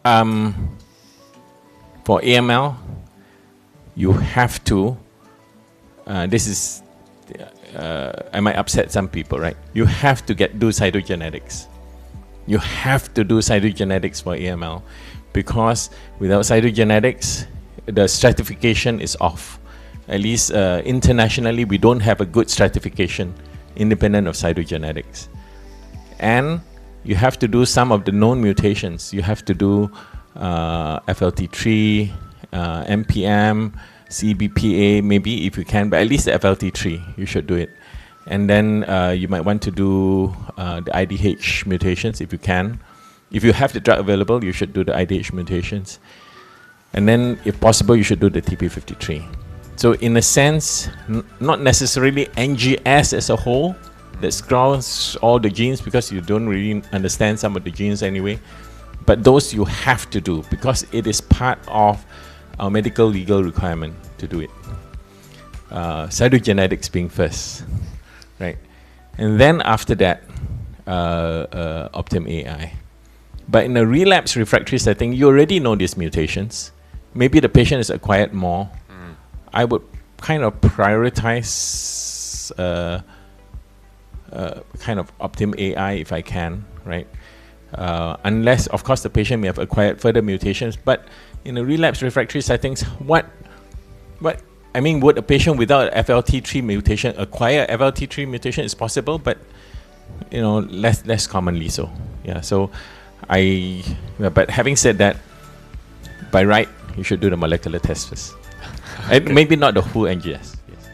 for AML, you have to, this is, I might upset some people, right? You have to do cytogenetics. You have to do cytogenetics for AML, because without cytogenetics, the stratification is off. At least internationally, we don't have a good stratification independent of cytogenetics. And you have to do some of the known mutations. You have to do FLT3, MPM, CBPA, maybe if you can, but at least the FLT3, you should do it. And then you might want to do the IDH mutations if you can. If you have the drug available, you should do the IDH mutations. And then, if possible, you should do the TP53. So in a sense, not necessarily NGS as a whole that scrolls all the genes, because you don't really understand some of the genes anyway. But those you have to do, because it is part of our medical legal requirement to do it. Cytogenetics being first, right? And then after that, Optim.AI. But in a relapse refractory setting, you already know these mutations. Maybe the patient has acquired more. I would kind of prioritize kind of Optim.AI if I can, right? Unless, of course, the patient may have acquired further mutations. But in a relapse refractory settings, would a patient without FLT3 mutation acquire FLT3 mutation? Is possible, but less commonly so. Yeah. So but having said that, by right, you should do the molecular test first. And maybe not the whole NGS. Yes.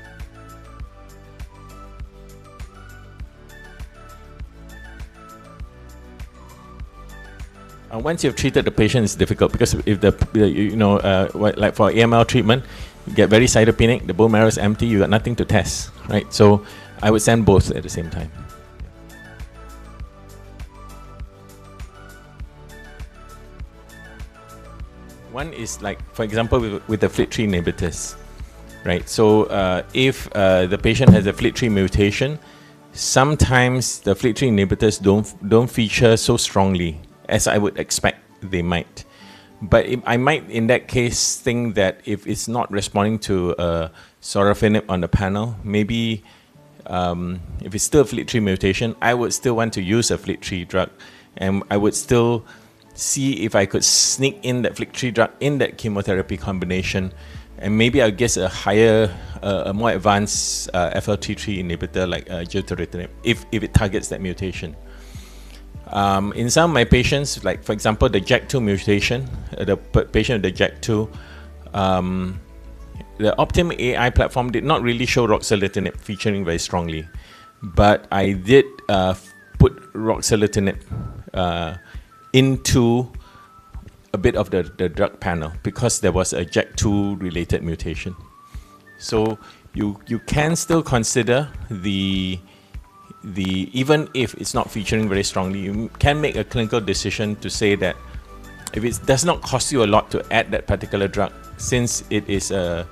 Once you've treated the patient, it's difficult, because if like for AML treatment, you get very cytopenic, the bone marrow is empty, you got nothing to test, right? So I would send both at the same time. One is, like, for example, with the FLT3 inhibitors, right? So if the patient has a FLT3 mutation, sometimes the FLT3 inhibitors don't feature so strongly as I would expect they might. But I might, in that case, think that if it's not responding to sorafenib on the panel, maybe if it's still a FLT3 mutation, I would still want to use a FLT3 drug, and I would still see if I could sneak in that FLT3 drug in that chemotherapy combination, and maybe I'll guess a higher, a more advanced FLT3 inhibitor like gilteritinib, if it targets that mutation. In some of my patients, like for example the JAK2 mutation, the patient with the JAK2, the Optim.AI platform did not really show ruxolitinib featuring very strongly, but I did put ruxolitinib into a bit of the drug panel, because there was a JAK2 related mutation. So you can still consider even if it's not featuring very strongly, you can make a clinical decision to say that if it does not cost you a lot to add that particular drug, since it is there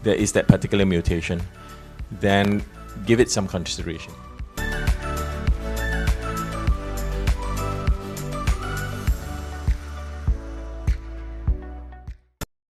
is that particular mutation, then give it some consideration.